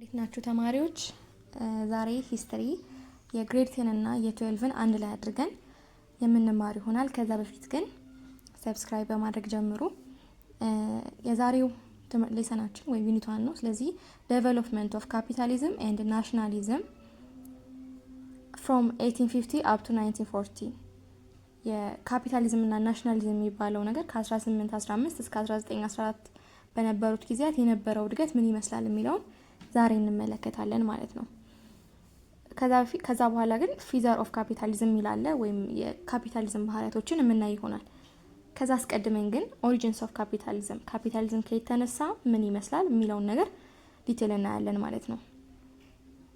እንዴት ናችሁ ተማሪዎች? ዛሬ ሂስትሪ የግሬድ 10 እና የ12ን አንድ ላይ አድርገን የምንማር ይሆናል። ከዛ በፊት ግን ሰብስክራይብ በማድረግ ጀምሩ። የዛሬው ሌሰናችን ወይ ዩኒት 1 ነው። ስለዚህ ዴቨሎፕመንት ኦፍ ካፒታሊዝም ኤንድ ናሽናሊዝም from 1850 up to 1940 የካፒታሊዝም እና ናሽናሊዝም የሚባለው ነገር ከ1815 እስከ 1914 በነበሩት ጊዜያት የነበረው እድገት ምን ይመስላል የሚለውን ዛሬ እንመለከታለን ማለት ነው። ከዛ በኋላ ግን ፊዘር ኦፍ ካፒታሊዝም ይላል ወይም የካፒታሊዝም ባህሪያቶችን የምናይ ይሆናል። ከዛ አስቀድመን ግን ኦሪጂንስ ኦፍ ካፒታሊዝም ከየት ተነሳ ምን ይመስላል የሚለውን ነገር ዲቴል እናያለን ማለት ነው።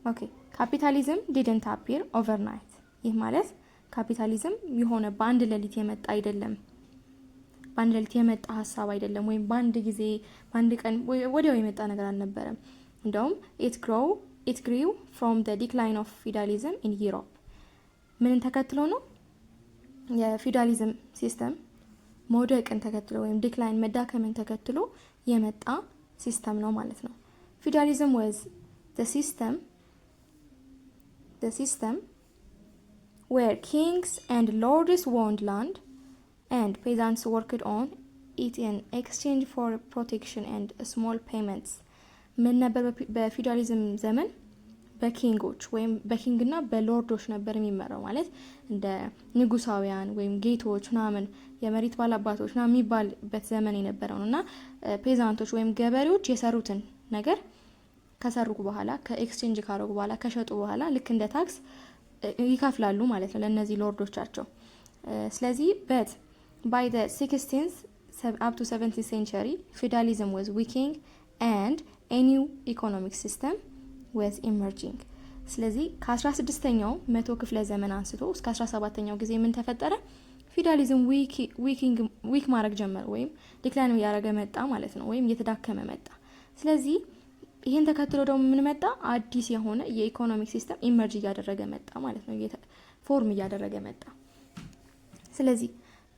ኦኬ ካፒታሊዝም ዲድንት አፒር ኦቨርናይት። ይህ ማለት ካፒታሊዝም የሆነ በአንድ ሌሊት የመጣ አይደለም። በአንድ ሌሊት የመጣ ሀሳብ አይደለም ወይም በአንድ ጊዜ በአንድ ቀን ወዲያው የመጣ ነገር አልነበረም። እንደውም it grew from the decline of feudalism in Europe። ምንን ተከትሎ ነው? የፊውዳሊዝም ሲስተም መውደቅን ተከትሎ ወይም ዲክላይን መዳከምን ተከትሎ የመጣ ሲስተም ነው ማለት ነው። feudalism was the system where kings and lords owned land and peasants worked on it in exchange for protection and small payments። ምን ነበር በፊውዳሊዝም ዘመን? በኪንጎች ወይም በኪንግና በሎርዶች ነበር የሚመራው። ማለት እንደ ንጉሳውያን ወይም ጌቶች ምናምን የመሬት ባላባቶች ምናምን የሚባልበት ዘመን የነበረው እና ፔዛንቶች ወይም ገበሬዎች የሰሩትን ነገር ከሰሩ በኋላ ከኤክስቼንጅ ካረጉ በኋላ ከሸጡ በኋላ ልክ እንደ ታክስ ይከፍላሉ ማለት ነው ለነዚህ ሎርዶቻቸው። ስለዚህ but by the 16th up to 17th century feudalism was weakening and a new economic system was emerging። ስለዚህ ከ16ኛው መቶ ክፍለ ዘመን አንስቶ እስከ 17ኛው ጊዜ ምን ተፈጠረ? ፊውዳሊዝም ዊክ ማድረግ ጀመረ ወይም ዲክላይን እያደረገ መጣ ማለት ነው፣ ወይም እየተዳከመ መጣ። ስለዚህ ይህን ተከትሎ ደግሞ ምን መጣ? አዲስ የሆነ የኢኮኖሚክ ሲስተም ኢመርጅ እያደረገ መጣ ማለት ነው፣ ፎርም እያደረገ መጣ። ስለዚህ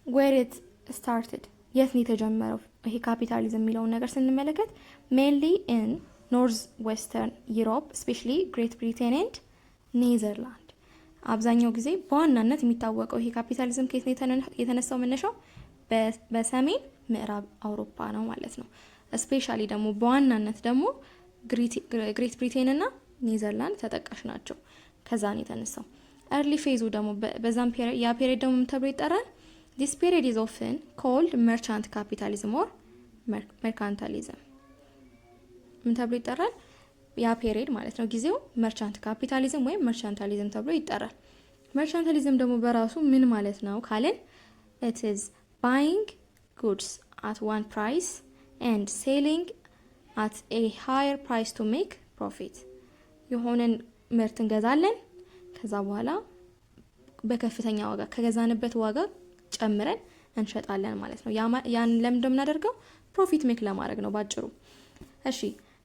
where it started የት ነው የተጀመረው ይሄ ካፒታሊዝም የሚለውን ነገር ስንመለከት mainly in north western Europe especially Great Britain and Netherlands። አብዛኛው ጊዜ በዋናነት የሚታወቀው ይሄ ካፒታሊዝም ከየት ነው የተነሳው? መነሻው በሰሜን ምዕራብ አውሮፓ ነው ማለት ነው። ስፔሻሊ ደግሞ በዋናነት ደግሞ ግሬት ብሪቴን እና ኔዘርላንድ ተጠቃሽ ናቸው። ከዛ ነው የተነሳው። early ፌዙ ደግሞ በዛም ያ ፔሪድ ደግሞ ምን ተብሎ ይጠራል? this period is often called merchant capitalism or mercantilism። ምን ተብሎ ይጠራል? ያ ፔሪድ ማለት ነው ጊዜው መርቻንት ካፒታሊዝም ወይም መርቻንታሊዝም ተብሎ ይጠራል። መርቻንታሊዝም ደግሞ በራሱ ምን ማለት ነው ካለን it is buying goods at one price and selling at a higher price to make profit። የሆነን ምርት እንገዛለን፣ ከዛ በኋላ በከፍተኛ ዋጋ ከገዛንበት ዋጋ ጨምረን እንሸጣለን ማለት ነው። ያን ለምን እንደምናደርገው ፕሮፊት ሜክ ለማድረግ ነው ባጭሩ። እሺ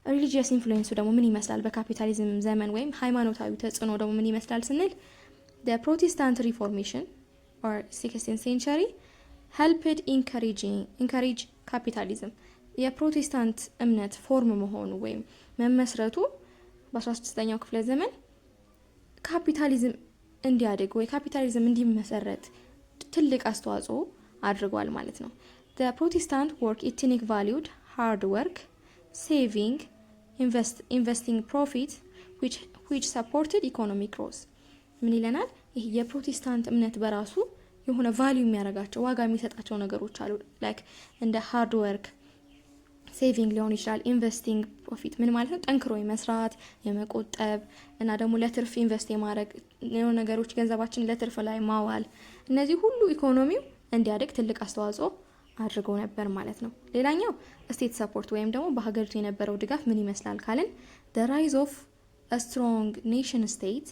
ሪሊጂየስ ኢንፍሉዌንሱ ደግሞ ምን ይመስላል በካፒታሊዝም ዘመን? ወይም ሃይማኖታዊ ተጽዕኖ ደግሞ ምን ይመስላል ስንል the Protestant Reformation or 16th century helped encourage capitalism። የፕሮቴስታንት እምነት ፎርም መሆኑ ወይም መመስረቱ በ16ኛው ክፍለ ዘመን ካፒታሊዝም እንዲያድግ ወይ ካፒታሊዝም እንዲመሰረት ትልቅ አስተዋጽኦ አድርጓል ማለት ነው። the Protestant work ethic valued hard work, saving, investing profit which supported economic growth። ምን ይለናል? ይሄ የፕሮቴስታንት እምነት በራሱ የሆነ ቫልዩ የሚያደርጋቸው ዋጋ የሚሰጣቸው ነገሮች አሉ። ላይክ እንደ ሃርድ ወርክ፣ ሴቪንግ ሊሆን ይችላል፣ ኢንቨስቲንግ ፕሮፊት ምን ማለት ነው? ጠንክሮ የመስራት የመቆጠብ እና ደግሞ ለትርፍ ኢንቨስት የማድረግ የሆነ ነገሮች ገንዘባችን ለትርፍ ላይ ማዋል፣ እነዚህ ሁሉ ኢኮኖሚው እንዲያድግ ትልቅ አስተዋጽኦ አድርገው ነበር ማለት ነው። ሌላኛው ስቴት ሰፖርት ወይም ደግሞ በሀገሪቱ የነበረው ድጋፍ ምን ይመስላል ካልን the rise of a strong nation state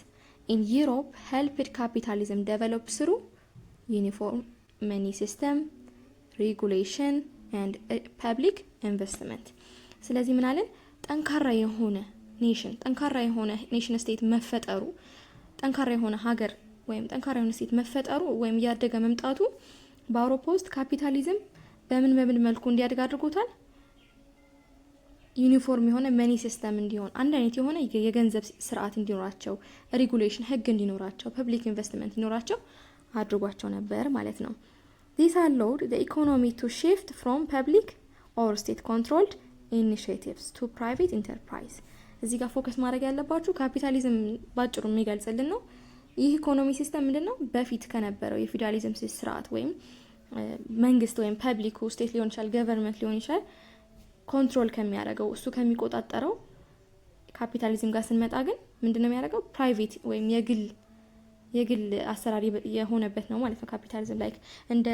in Europe helped capitalism develop through uniform money system, regulation and public investment። ስለዚህ ምን አለን? ጠንካራ የሆነ ኔሽን ስቴት መፈጠሩ፣ ጠንካራ የሆነ ሀገር ወይም ጠንካራ የሆነ ስቴት መፈጠሩ ወይም ያደገ መምጣቱ በአውሮፓ ውስጥ ካፒታሊዝም በምን መልኩ እንዲያድግ አድርጎታል? ዩኒፎርም የሆነ መኒ ሲስተም እንዲሆን፣ አንድ አይነት የሆነ የገንዘብ ስርዓት እንዲኖራቸው፣ ሬጉሌሽን ህግ እንዲኖራቸው፣ ፐብሊክ ኢንቨስትመንት እንዲኖራቸው አድርጓቸው ነበር ማለት ነው። This allowed the economy to shift from public or state controlled initiatives to private enterprise. እዚህ ጋር ፎከስ ማድረግ ያለባችሁ ካፒታሊዝም ባጭሩ የሚገልጽልን ነው። ይህ ኢኮኖሚ ሲስተም ምንድነው? በፊት ከነበረው የፊውዳሊዝም ስርዓት ወይም መንግስት ወይም ፐብሊኩ ስቴት ሊሆን ይችላል፣ ገቨርንመንት ሊሆን ይችላል፣ ኮንትሮል ከሚያደርገው እሱ ከሚቆጣጠረው ካፒታሊዝም ጋር ስንመጣ ግን ምንድነው የሚያደርገው? ፕራይቬት ወይም የግል አሰራር የሆነበት ነው ማለት ነው። ካፒታሊዝም ላይ እንደ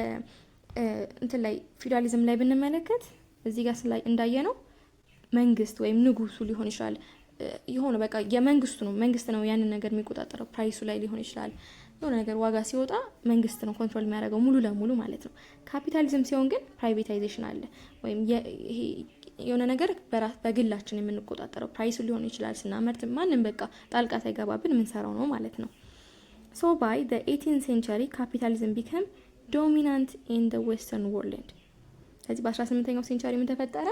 እንትን ላይ ፊውዳሊዝም ላይ ብንመለከት እዚህ ጋር ላይ እንዳየ ነው መንግስት ወይም ንጉሱ ሊሆን ይችላል የሆነ በቃ የመንግስቱ ነው፣ መንግስት ነው ያንን ነገር የሚቆጣጠረው። ፕራይሱ ላይ ሊሆን ይችላል የሆነ ነገር ዋጋ ሲወጣ መንግስት ነው ኮንትሮል የሚያደርገው ሙሉ ለሙሉ ማለት ነው። ካፒታሊዝም ሲሆን ግን ፕራይቬታይዜሽን አለ ወይም ይሄ የሆነ ነገር በግላችን የምንቆጣጠረው ፕራይሱ ሊሆን ይችላል። ስናመርት ማንም በቃ ጣልቃ ሳይገባብን የምንሰራው ነው ማለት ነው። So by the 18th century capitalism became dominant in the western world. ስለዚህ በ18ኛው ሴንቸሪ ምን ተፈጠረ?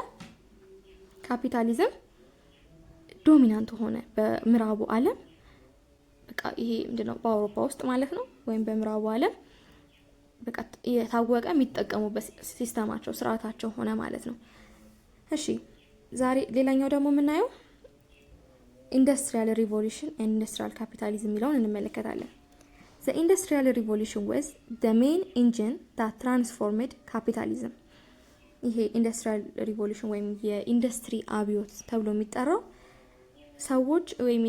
ካፒታሊዝም ዶሚናንት ሆነ በምዕራቡ ዓለም። በቃ ይሄ ምንድነው በአውሮፓ ውስጥ ማለት ነው ወይም በምዕራቡ ዓለም በቃ የታወቀ የሚጠቀሙበት ሲስተማቸው ስርዓታቸው ሆነ ማለት ነው። እሺ ዛሬ ሌላኛው ደግሞ የምናየው ኢንዱስትሪያል ሪቮሉሽን ኤንድ ኢንዱስትሪያል ካፒታሊዝም የሚለውን እንመለከታለን። The Industrial Revolution was the main engine that transformed capitalism. ይሄ ኢንዱስትሪያል ሪቮሉሽን ወይም የኢንዱስትሪ አብዮት ተብሎ የሚጠራው ሰዎች ወይም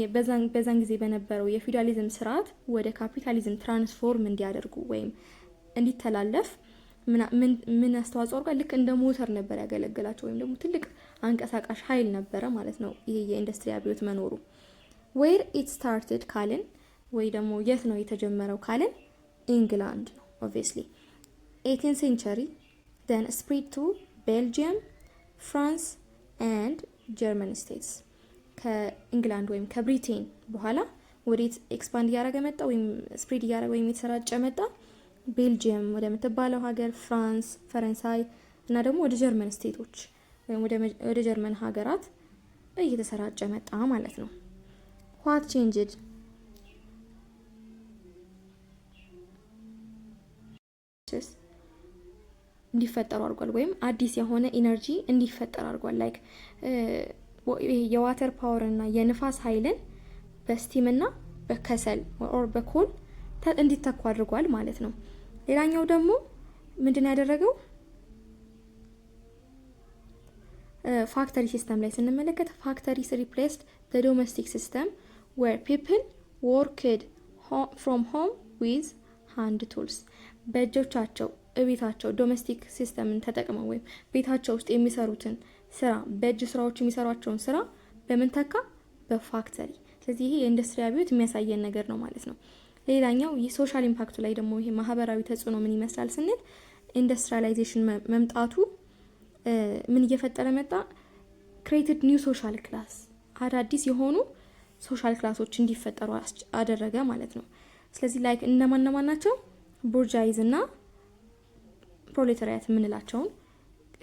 በዛን ጊዜ በነበረው የፊውዳሊዝም ስርዓት ወደ ካፒታሊዝም ትራንስፎርም እንዲያደርጉ ወይም እንዲተላለፍ ምን አስተዋጽኦ አድርጓል? ልክ እንደ ሞተር ነበር ያገለገላቸው ወይም ደግሞ ትልቅ አንቀሳቃሽ ኃይል ነበረ ማለት ነው ይሄ የኢንዱስትሪ አብዮት መኖሩ። Where it started ካልን ወይ ደግሞ የት ነው የተጀመረው ካልን ኢንግላንድ ነው obviously 18th century then spread to Belgium, France and German states. ከኢንግላንድ ወይም ከብሪቴን በኋላ ወዴት ኤክስፓንድ እያደረገ መጣ ወይም ስፕሪድ እያደረገ ወይም የተሰራጨ መጣ? ቤልጂየም ወደምትባለው ሀገር፣ ፍራንስ፣ ፈረንሳይ እና ደግሞ ወደ ጀርመን ስቴቶች ወይም ወደ ጀርመን ሀገራት እየተሰራጨ መጣ ማለት ነው። what changed? እንዲፈጠሩ አድርጓል ወይም አዲስ የሆነ ኢነርጂ እንዲፈጠር አድርጓል። ላይክ የዋተር ፓወር እና የንፋስ ኃይልን በስቲም እና በከሰል ኦር በኮል እንዲተኩ አድርጓል ማለት ነው። ሌላኛው ደግሞ ምንድን ያደረገው ፋክተሪ ሲስተም ላይ ስንመለከት ፋክተሪስ ሪፕሌስድ the domestic system where people worked from home with hand tools. በእጆቻቸው እቤታቸው ዶሜስቲክ ሲስተምን ተጠቅመው ወይም ቤታቸው ውስጥ የሚሰሩትን ስራ በእጅ ስራዎች የሚሰሯቸውን ስራ በምን ተካ? በፋክተሪ። ስለዚህ ይሄ የኢንዱስትሪ አብዮት የሚያሳየን ነገር ነው ማለት ነው። ሌላኛው የሶሻል ኢምፓክቱ ላይ ደግሞ ይሄ ማህበራዊ ተጽዕኖ ምን ይመስላል ስንል ኢንዱስትሪያላይዜሽን መምጣቱ ምን እየፈጠረ መጣ? ክሬትድ ኒው ሶሻል ክላስ፣ አዳዲስ የሆኑ ሶሻል ክላሶች እንዲፈጠሩ አደረገ ማለት ነው። ስለዚህ ላይክ እነማን ናቸው? ቡርጃይዝ እና ፕሮሌታሪያት የምንላቸውን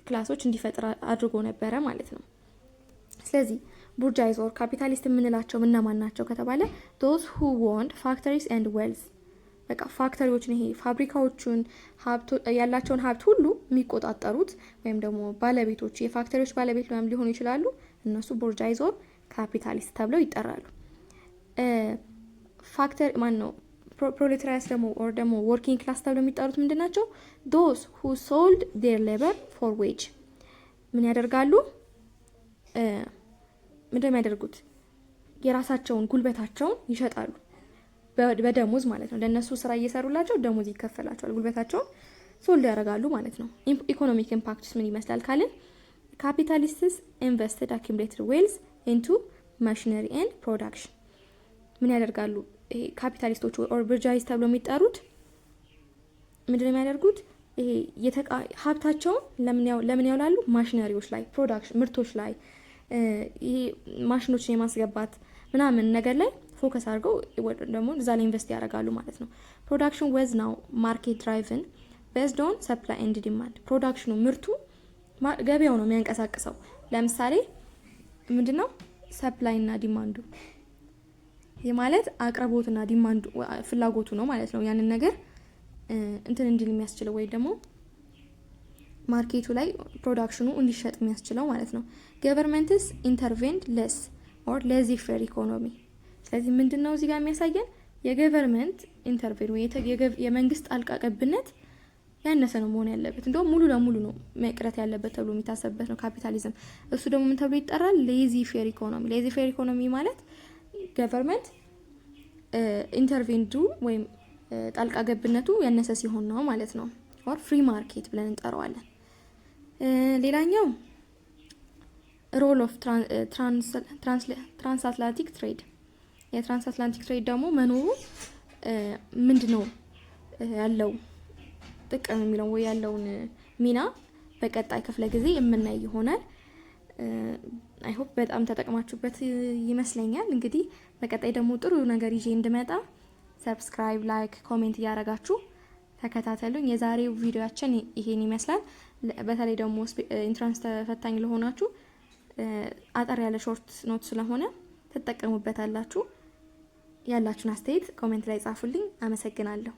ክላሶች እንዲፈጠር አድርጎ ነበረ ማለት ነው። ስለዚህ ቡርጃይዝ ኦር ካፒታሊስት የምንላቸው እነማን ናቸው ከተባለ those who owned factories and wealth፣ በቃ ፋክተሪዎችን ይሄ ፋብሪካዎቹን ያላቸውን ሀብት ሁሉ የሚቆጣጠሩት ወይም ደግሞ ባለቤቶች የፋክተሪዎች ባለቤት ሊሆኑ ይችላሉ። እነሱ ቡርጃይዝ ኦር ካፒታሊስት ተብለው ይጠራሉ። ፋክተሪ ማን ነው? ፕሮሌታሪያስ ደግሞ ኦር ደግሞ ወርኪንግ ክላስ ተብለው የሚጠሩት ምንድን ናቸው? those who sold their labor for wage። ምን ያደርጋሉ? ምንድን የሚያደርጉት? የራሳቸውን ጉልበታቸውን ይሸጣሉ በደሞዝ ማለት ነው። ለነሱ ስራ እየሰሩላቸው ደሞዝ ይከፈላቸዋል። ጉልበታቸውን ሶልድ ያደርጋሉ ማለት ነው። ኢኮኖሚክ ኢምፓክትስ ምን ይመስላል ካልን ካፒታሊስትስ ኢንቨስትድ አኪሙሌትድ ዌልዝ ኢንቱ ማሽነሪ ኤንድ ፕሮዳክሽን። ምን ያደርጋሉ? ካፒታሊስቶች ኦር ቡርጃይዝ ተብሎ የሚጠሩት ምንድን ነው የሚያደርጉት? ይሄ ሀብታቸውን ለምን ያውላሉ? ማሽነሪዎች ላይ፣ ፕሮዳክሽን ምርቶች ላይ፣ ይሄ ማሽኖችን የማስገባት ምናምን ነገር ላይ ፎከስ አድርገው ደግሞ እዛ ላይ ኢንቨስት ያደርጋሉ ማለት ነው። ፕሮዳክሽን ወዝ ናው ማርኬት ድራይቭን ቤዝድ ኦን ሰፕላይ ኤንድ ዲማንድ። ፕሮዳክሽኑ ምርቱ ገበያው ነው የሚያንቀሳቅሰው። ለምሳሌ ምንድነው ሰፕላይ እና ዲማንዱ የማለት አቅርቦትና ዲማንዱ ፍላጎቱ ነው ማለት ነው። ያንን ነገር እንትን እንዲል የሚያስችለው ወይ ደግሞ ማርኬቱ ላይ ፕሮዳክሽኑ እንዲሸጥ የሚያስችለው ማለት ነው። ገቨርንመንትስ ኢንተርቬንድ ለስ ኦር ሌዚ ፌር ኢኮኖሚ። ስለዚህ ምንድነው እዚህ ጋር የሚያሳየን የገቨርንመንት ኢንተርቬን ወይ የመንግስት ጣልቃ ገብነት ያነሰ ነው መሆን ያለበት። እንደውም ሙሉ ለሙሉ ነው መቅረት ያለበት ተብሎ የሚታሰብበት ነው ካፒታሊዝም። እሱ ደግሞ ምን ተብሎ ይጠራል? ሌዚ ፌር ኢኮኖሚ። ሌዚ ፌር ኢኮኖሚ ማለት ገቨርንመንት ኢንተርቬንዱ ወይም ጣልቃ ገብነቱ ያነሰ ሲሆን ነው ማለት ነው። ኦር ፍሪ ማርኬት ብለን እንጠራዋለን። ሌላኛው ሮል ኦፍ ትራንስአትላንቲክ ትሬድ። የትራንስአትላንቲክ ትሬድ ደግሞ መኖሩ ምንድነው ያለው ጥቅም የሚለው ወይ ያለውን ሚና በቀጣይ ክፍለ ጊዜ የምናይ ይሆናል። አይ ሆፕ በጣም ተጠቅማችሁበት ይመስለኛል። እንግዲህ በቀጣይ ደግሞ ጥሩ ነገር ይዤ እንድመጣ ሰብስክራይብ፣ ላይክ፣ ኮሜንት እያደረጋችሁ ተከታተሉኝ። የዛሬው ቪዲዮአችን ይሄን ይመስላል። በተለይ ደግሞ ኢንትራንስ ተፈታኝ ለሆናችሁ አጠር ያለ ሾርት ኖት ስለሆነ ትጠቀሙበታላችሁ። ያላችሁን አስተያየት ኮሜንት ላይ ጻፉልኝ። አመሰግናለሁ።